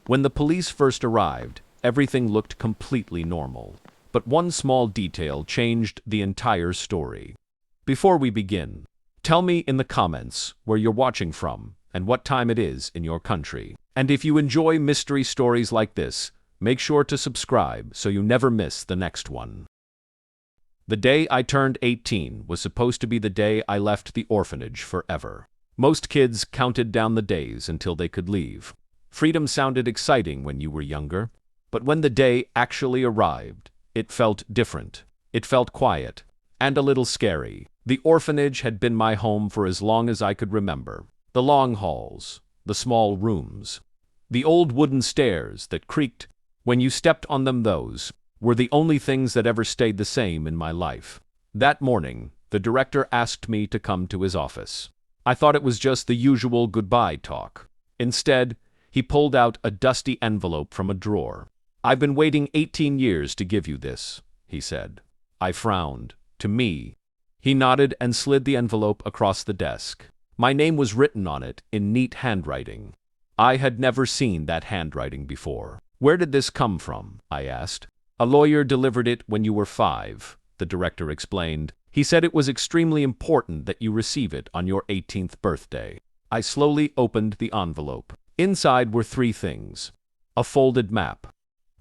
When the police first arrived, everything looked completely normal. But one small detail changed the entire story. Before we begin, tell me in the comments where you're watching from and what time it is in your country. And if you enjoy mystery stories like this, make sure to subscribe so you never miss the next one. The day I turned 18 was supposed to be the day I left the orphanage forever. Most kids counted down the days until they could leave. Freedom sounded exciting when you were younger, but when the day actually arrived, it felt different. It felt quiet and a little scary. The orphanage had been my home for as long as I could remember. The long halls, the small rooms, the old wooden stairs that creaked when you stepped on them, those were the only things that ever stayed the same in my life. That morning, the director asked me to come to his office. I thought it was just the usual goodbye talk. Instead, he pulled out a dusty envelope from a drawer. "I've been waiting 18 years to give you this," he said. I frowned. To me. He nodded and slid the envelope across the desk. My name was written on it in neat handwriting. I had never seen that handwriting before. "Where did this come from?" I asked. "A lawyer delivered it when you were 5, the director explained. "He said it was extremely important that you receive it on your 18th birthday. I slowly opened the envelope. Inside were 3 things: a folded map,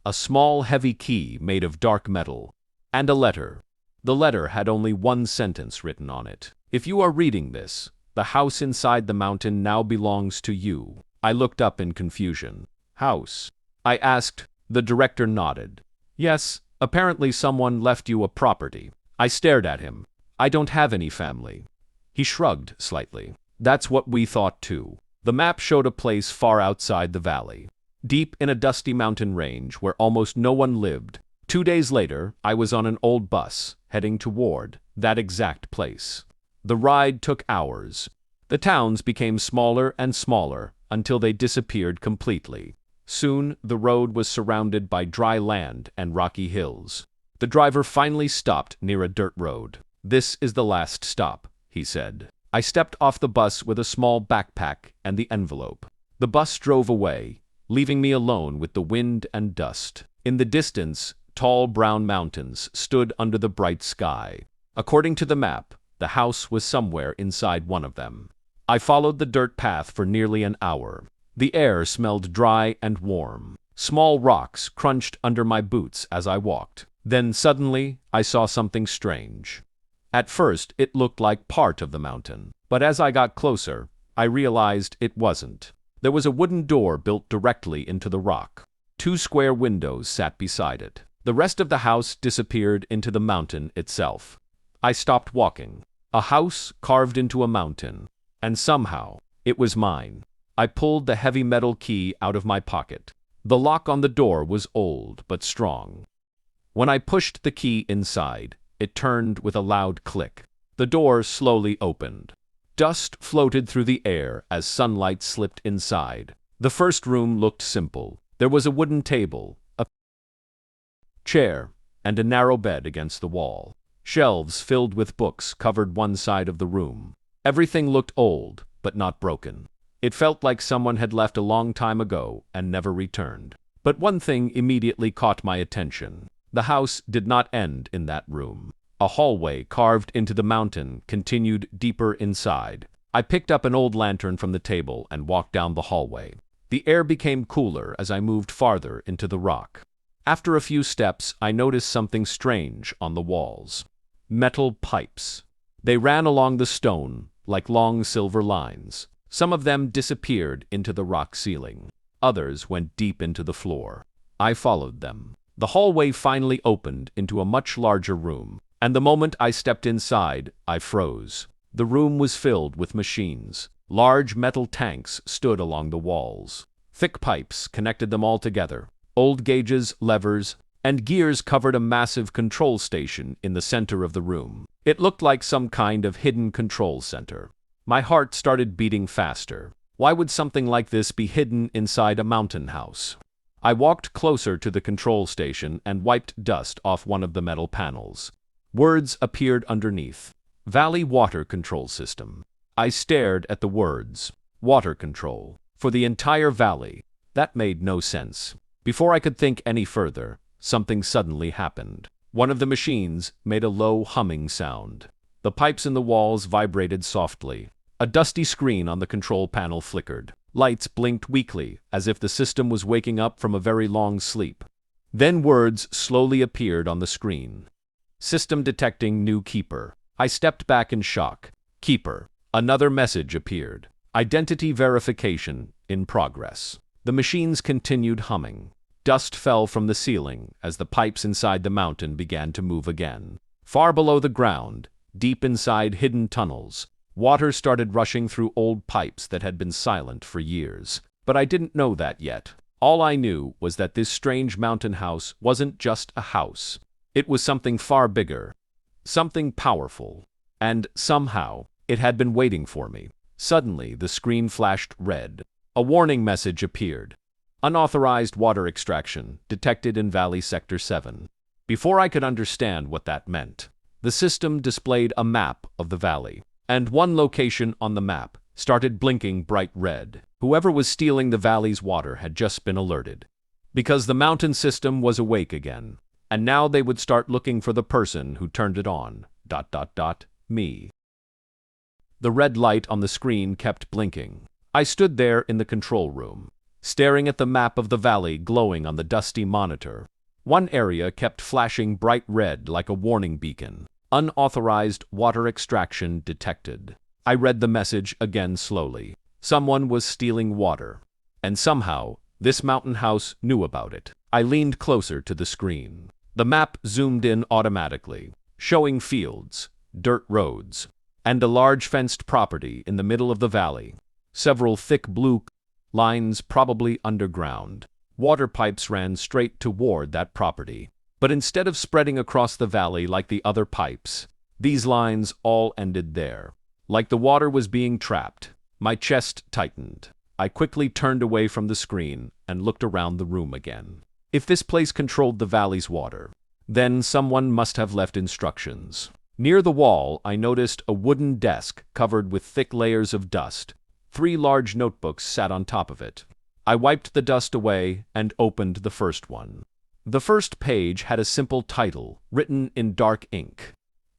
a small heavy key made of dark metal, and a letter. The letter had only one sentence written on it. "If you are reading this, the house inside the mountain now belongs to you." I looked up in confusion. "House?" I asked. The director nodded. "Yes, apparently someone left you a property." I stared at him. "I don't have any family." He shrugged slightly. "That's what we thought too." The map showed a place far outside the valley, deep in a dusty mountain range where almost no one lived. 2 days later, I was on an old bus, heading toward that exact place. The ride took hours. The towns became smaller and smaller until they disappeared completely. Soon, the road was surrounded by dry land and rocky hills. The driver finally stopped near a dirt road. "This is the last stop," he said. I stepped off the bus with a small backpack and the envelope. The bus drove away, leaving me alone with the wind and dust. In the distance, tall brown mountains stood under the bright sky. According to the map, the house was somewhere inside one of them. I followed the dirt path for nearly an hour. The air smelled dry and warm. Small rocks crunched under my boots as I walked. Then suddenly, I saw something strange. At first, it looked like part of the mountain, but as I got closer, I realized it wasn't. There was a wooden door built directly into the rock. 2 square windows sat beside it. The rest of the house disappeared into the mountain itself. I stopped walking. A house carved into a mountain, and somehow, it was mine. I pulled the heavy metal key out of my pocket. The lock on the door was old but strong. When I pushed the key inside, it turned with a loud click. The door slowly opened. Dust floated through the air as sunlight slipped inside. The first room looked simple. There was a wooden table, a chair, and a narrow bed against the wall. Shelves filled with books covered one side of the room. Everything looked old, but not broken. It felt like someone had left a long time ago and never returned. But one thing immediately caught my attention. The house did not end in that room. A hallway carved into the mountain continued deeper inside. I picked up an old lantern from the table and walked down the hallway. The air became cooler as I moved farther into the rock. After a few steps, I noticed something strange on the walls. Metal pipes. They ran along the stone like long silver lines. Some of them disappeared into the rock ceiling. Others went deep into the floor. I followed them. The hallway finally opened into a much larger room, and the moment I stepped inside, I froze. The room was filled with machines. Large metal tanks stood along the walls. Thick pipes connected them all together. Old gauges, levers, and gears covered a massive control station in the center of the room. It looked like some kind of hidden control center. My heart started beating faster. Why would something like this be hidden inside a mountain house? I walked closer to the control station and wiped dust off one of the metal panels. Words appeared underneath. Valley Water Control System. I stared at the words. Water control. For the entire valley. That made no sense. Before I could think any further, something suddenly happened. One of the machines made a low humming sound. The pipes in the walls vibrated softly. A dusty screen on the control panel flickered. Lights blinked weakly, as if the system was waking up from a very long sleep. Then words slowly appeared on the screen. System detecting new keeper. I stepped back in shock. Keeper. Another message appeared. Identity verification in progress. The machines continued humming. Dust fell from the ceiling as the pipes inside the mountain began to move again. Far below the ground, deep inside hidden tunnels, water started rushing through old pipes that had been silent for years. But I didn't know that yet. All I knew was that this strange mountain house wasn't just a house. It was something far bigger, something powerful, and somehow it had been waiting for me. Suddenly, the screen flashed red. A warning message appeared. Unauthorized water extraction detected in Valley Sector 7. Before I could understand what that meant, the system displayed a map of the valley, and one location on the map started blinking bright red. Whoever was stealing the valley's water had just been alerted, because the mountain system was awake again, and now they would start looking for the person who turned it on. Me. The red light on the screen kept blinking. I stood there in the control room, staring at the map of the valley glowing on the dusty monitor. One area kept flashing bright red like a warning beacon. Unauthorized water extraction detected. I read the message again slowly. Someone was stealing water, and somehow this mountain house knew about it. I leaned closer to the screen. The map zoomed in automatically, showing fields, dirt roads, and a large fenced property in the middle of the valley. Several thick blue lines, probably underground. Water pipes ran straight toward that property. But instead of spreading across the valley like the other pipes, these lines all ended there. Like the water was being trapped. My chest tightened. I quickly turned away from the screen and looked around the room again. If this place controlled the valley's water, then someone must have left instructions. Near the wall, I noticed a wooden desk covered with thick layers of dust. 3 large notebooks sat on top of it. I wiped the dust away and opened the first one. The first page had a simple title, written in dark ink.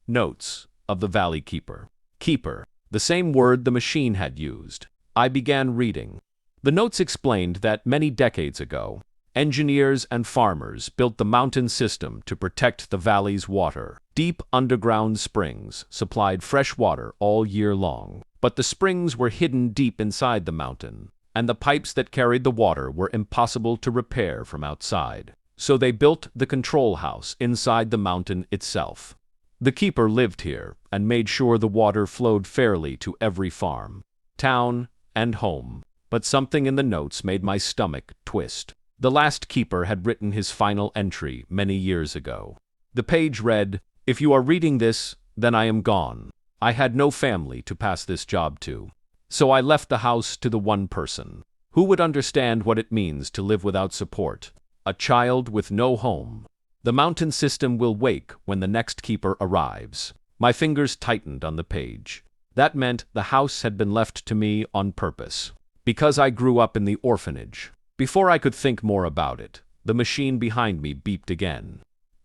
Notes of the Valley Keeper. Keeper, the same word the machine had used. I began reading. The notes explained that many decades ago, engineers and farmers built the mountain system to protect the valley's water. Deep underground springs supplied fresh water all year long. But the springs were hidden deep inside the mountain, and the pipes that carried the water were impossible to repair from outside. So they built the control house inside the mountain itself. The keeper lived here and made sure the water flowed fairly to every farm, town, and home. But something in the notes made my stomach twist. The last keeper had written his final entry many years ago. The page read, "If you are reading this, then I am gone. I had no family to pass this job to. So I left the house to the one person who would understand what it means to live without support. A child with no home. The mountain system will wake when the next keeper arrives." My fingers tightened on the page. That meant the house had been left to me on purpose, because I grew up in the orphanage. Before I could think more about it, the machine behind me beeped again.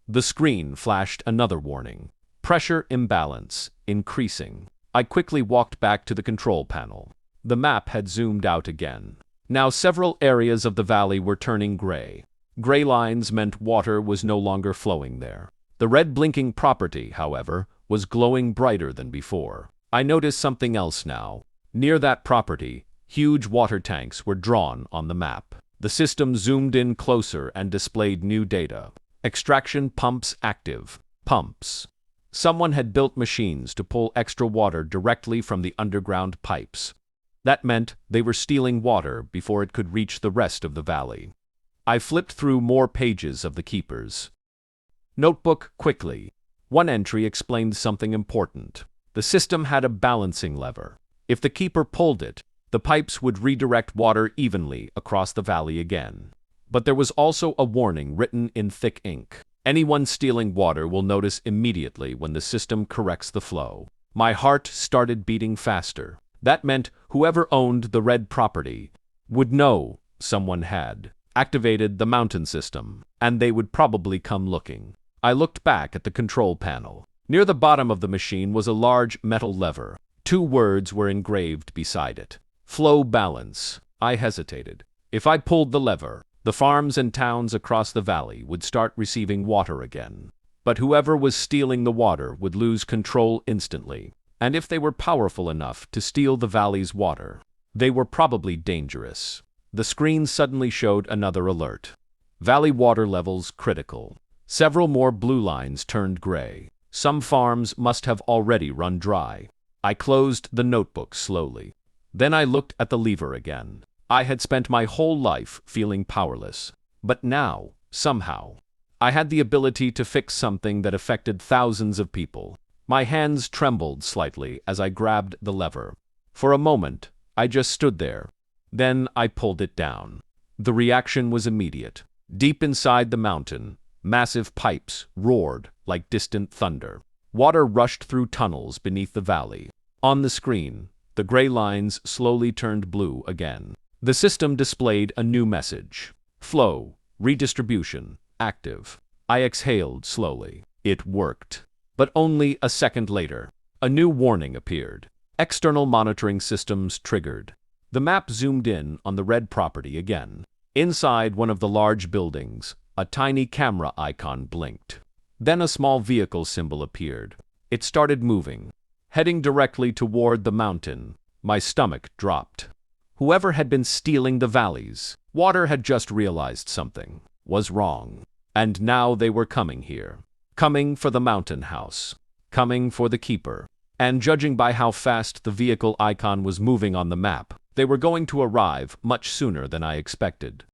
The screen flashed another warning. Pressure imbalance increasing. I quickly walked back to the control panel. The map had zoomed out again. Now several areas of the valley were turning gray. Gray lines meant water was no longer flowing there. The red blinking property, however, was glowing brighter than before. I noticed something else now. Near that property, huge water tanks were drawn on the map. The system zoomed in closer and displayed new data. Extraction pumps active. Pumps. Someone had built machines to pull extra water directly from the underground pipes. That meant they were stealing water before it could reach the rest of the valley. I flipped through more pages of the keepers. Notebook quickly. One entry explained something important. The system had a balancing lever. If the keeper pulled it, the pipes would redirect water evenly across the valley again. But there was also a warning written in thick ink. Anyone stealing water will notice immediately when the system corrects the flow. My heart started beating faster. That meant whoever owned the red property would know Someone had activated the mountain system, and they would probably come looking. I looked back at the control panel. Near the bottom of the machine was a large metal lever. 2 words were engraved beside it. Flow balance. I hesitated. If I pulled the lever, the farms and towns across the valley would start receiving water again. But whoever was stealing the water would lose control instantly. And if they were powerful enough to steal the valley's water, they were probably dangerous. The screen suddenly showed another alert. Valley water levels critical. Several more blue lines turned gray. Some farms must have already run dry. I closed the notebook slowly. Then I looked at the lever again. I had spent my whole life feeling powerless. But now, somehow, I had the ability to fix something that affected thousands of people. My hands trembled slightly as I grabbed the lever. For a moment, I just stood there. Then I pulled it down. The reaction was immediate. Deep inside the mountain, massive pipes roared like distant thunder. Water rushed through tunnels beneath the valley. On the screen, the gray lines slowly turned blue again. The system displayed a new message. Flow, redistribution, active. I exhaled slowly. It worked. But only a second later, a new warning appeared. External monitoring systems triggered. The map zoomed in on the red property again. Inside one of the large buildings, a tiny camera icon blinked. Then a small vehicle symbol appeared. It started moving, heading directly toward the mountain. My stomach dropped. Whoever had been stealing the valley's water had just realized something was wrong. And now they were coming here. Coming for the mountain house. Coming for the keeper. And judging by how fast the vehicle icon was moving on the map, they were going to arrive much sooner than I expected.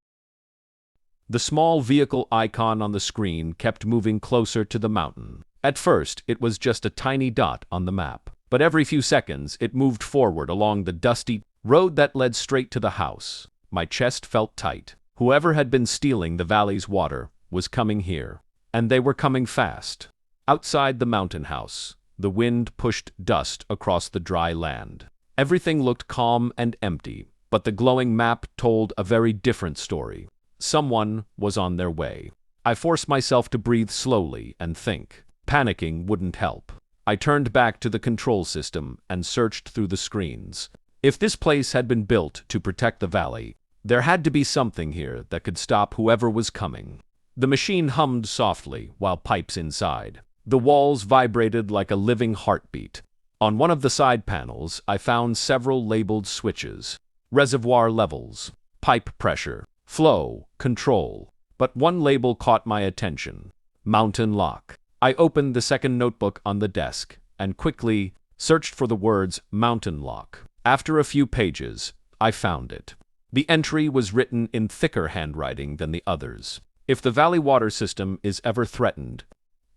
The small vehicle icon on the screen kept moving closer to the mountain. At first, it was just a tiny dot on the map. But every few seconds, it moved forward along the dusty road that led straight to the house. My chest felt tight. Whoever had been stealing the valley's water was coming here. And they were coming fast. Outside the mountain house, the wind pushed dust across the dry land. Everything looked calm and empty, but the glowing map told a very different story. Someone was on their way. I forced myself to breathe slowly and think. Panicking wouldn't help. I turned back to the control system and searched through the screens. If this place had been built to protect the valley, there had to be something here that could stop whoever was coming. The machine hummed softly while pipes inside. The walls vibrated like a living heartbeat. On one of the side panels, I found several labeled switches. Reservoir levels, pipe pressure, flow, control. But one label caught my attention. Mountain lock. I opened the second notebook on the desk and quickly searched for the words mountain lock. After a few pages, I found it. The entry was written in thicker handwriting than the others. If the valley water system is ever threatened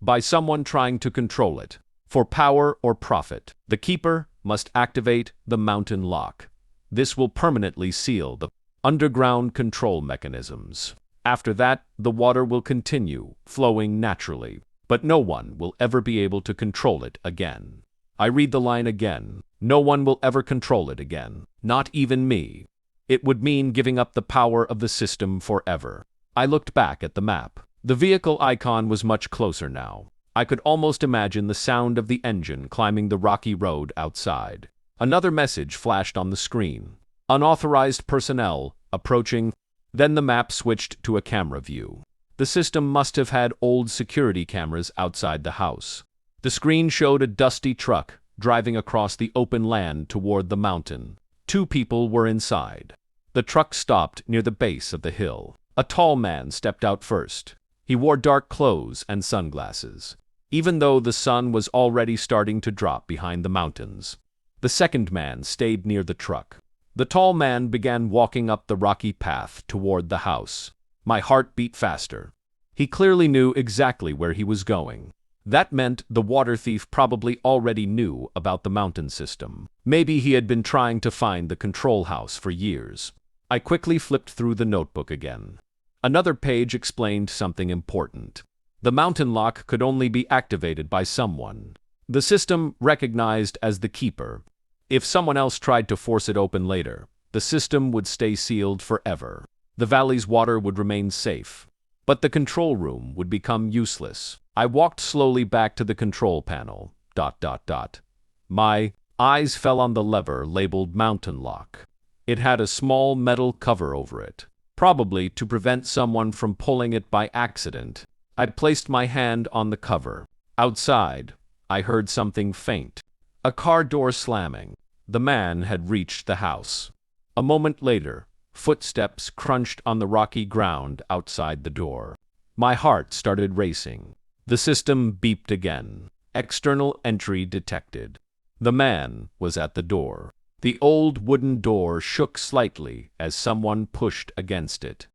by someone trying to control it, for power or profit, the keeper must activate the mountain lock. This will permanently seal the underground control mechanisms. After that, the water will continue flowing naturally, but no one will ever be able to control it again. I read the line again. No one will ever control it again. Not even me. It would mean giving up the power of the system forever. I looked back at the map. The vehicle icon was much closer now. I could almost imagine the sound of the engine climbing the rocky road outside. Another message flashed on the screen. Unauthorized personnel approaching. Then the map switched to a camera view. The system must have had old security cameras outside the house. The screen showed a dusty truck driving across the open land toward the mountain. 2 people were inside. The truck stopped near the base of the hill. A tall man stepped out first. He wore dark clothes and sunglasses, even though the sun was already starting to drop behind the mountains. The second man stayed near the truck. The tall man began walking up the rocky path toward the house. My heart beat faster. He clearly knew exactly where he was going. That meant the water thief probably already knew about the mountain system. Maybe he had been trying to find the control house for years. I quickly flipped through the notebook again. Another page explained something important. The mountain lock could only be activated by someone. The system recognized as the keeper. If someone else tried to force it open later, the system would stay sealed forever. The valley's water would remain safe, but the control room would become useless. I walked slowly back to the control panel. My eyes fell on the lever labeled Mountain Lock. It had a small metal cover over it, probably to prevent someone from pulling it by accident. I placed my hand on the cover. Outside, I heard something faint. A car door slamming. The man had reached the house. A moment later, footsteps crunched on the rocky ground outside the door. My heart started racing. The system beeped again. External entry detected. The man was at the door. The old wooden door shook slightly as someone pushed against it.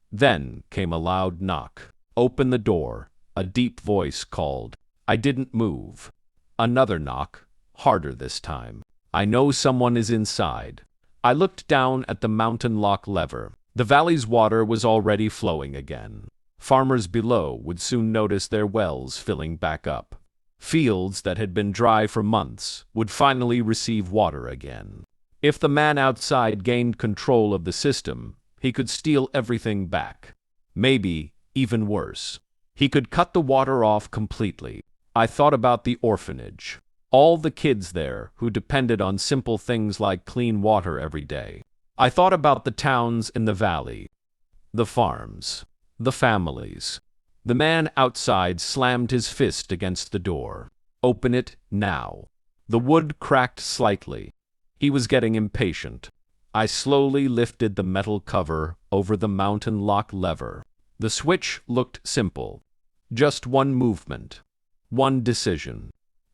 Then came a loud knock. "Open the door," a deep voice called. I didn't move. Another knock, harder this time. "I know someone is inside." I looked down at the mountain lock lever. The valley's water was already flowing again. Farmers below would soon notice their wells filling back up. Fields that had been dry for months would finally receive water again. If the man outside gained control of the system, he could steal everything back. Maybe even worse. He could cut the water off completely. I thought about the orphanage. All the kids there who depended on simple things like clean water every day. I thought about the towns in the valley, the farms, the families. The man outside slammed his fist against the door. "Open it now." The wood cracked slightly. He was getting impatient. I slowly lifted the metal cover over the mountain lock lever. The switch looked simple. Just one movement. One decision.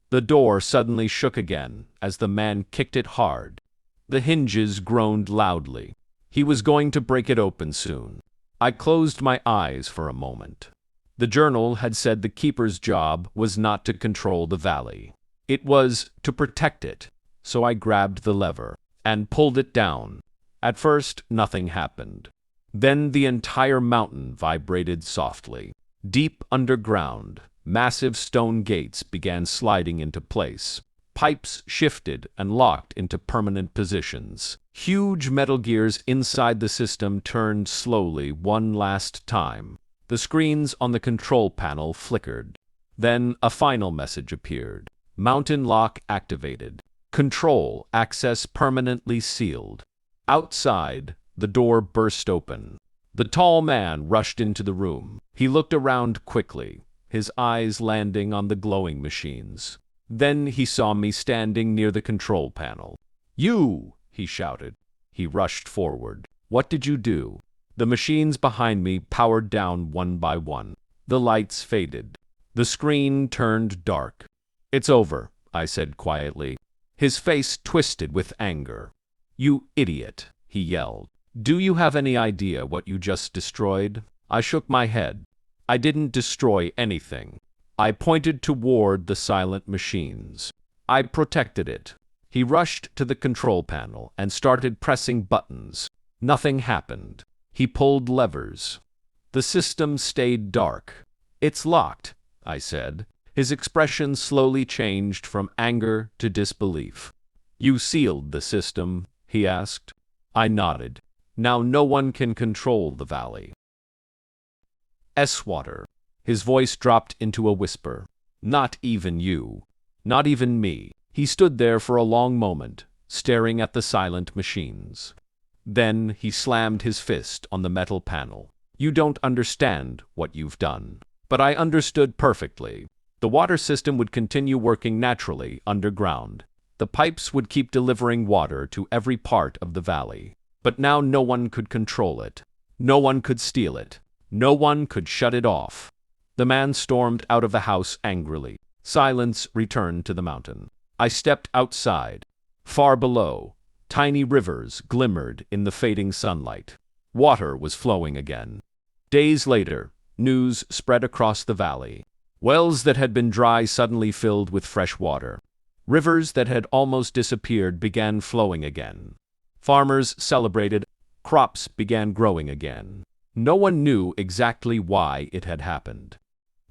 The door suddenly shook again as the man kicked it hard. The hinges groaned loudly. He was going to break it open soon. I closed my eyes for a moment. The journal had said the keeper's job was not to control the valley. It was to protect it. So I grabbed the lever and pulled it down. At first, nothing happened. Then the entire mountain vibrated softly. Deep underground, massive stone gates began sliding into place. Pipes shifted and locked into permanent positions. Huge metal gears inside the system turned slowly one last time. The screens on the control panel flickered. Then a final message appeared. Mountain lock activated. Control access permanently sealed. Outside, the door burst open. The tall man rushed into the room. He looked around quickly, his eyes landing on the glowing machines. Then he saw me standing near the control panel. "You!" he shouted. He rushed forward. "What did you do?" The machines behind me powered down one by one. The lights faded. The screen turned dark. "It's over," I said quietly. His face twisted with anger. "You idiot," he yelled. "Do you have any idea what you just destroyed?" I shook my head. I didn't destroy anything. I pointed toward the silent machines. I protected it. He rushed to the control panel and started pressing buttons. Nothing happened. He pulled levers. The system stayed dark. "It's locked," I said. His expression slowly changed from anger to disbelief. "You sealed the system?" he asked. I nodded. "Now no one can control the valley." Water. His voice dropped into a whisper. "Not even you. Not even me." He stood there for a long moment, staring at the silent machines. Then he slammed his fist on the metal panel. "You don't understand what you've done." But I understood perfectly. The water system would continue working naturally underground. The pipes would keep delivering water to every part of the valley. But now no one could control it. No one could steal it. No one could shut it off. The man stormed out of the house angrily. Silence returned to the mountain. I stepped outside. Far below, tiny rivers glimmered in the fading sunlight. Water was flowing again. Days later, news spread across the valley. Wells that had been dry suddenly filled with fresh water. Rivers that had almost disappeared began flowing again. Farmers celebrated. Crops began growing again. No one knew exactly why it had happened.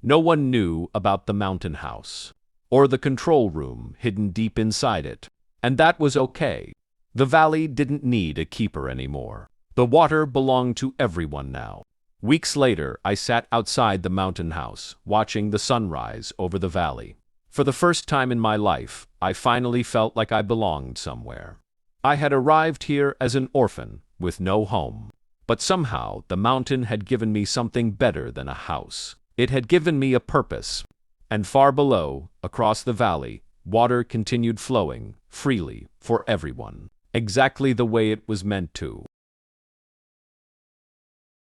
No one knew about the mountain house, or the control room hidden deep inside it. And that was okay. The valley didn't need a keeper anymore. The water belonged to everyone now. Weeks later, I sat outside the mountain house, watching the sunrise over the valley. For the first time in my life, I finally felt like I belonged somewhere. I had arrived here as an orphan, with no home. But somehow, the mountain had given me something better than a house. It had given me a purpose. And far below, across the valley, water continued flowing, freely, for everyone. Exactly the way it was meant to.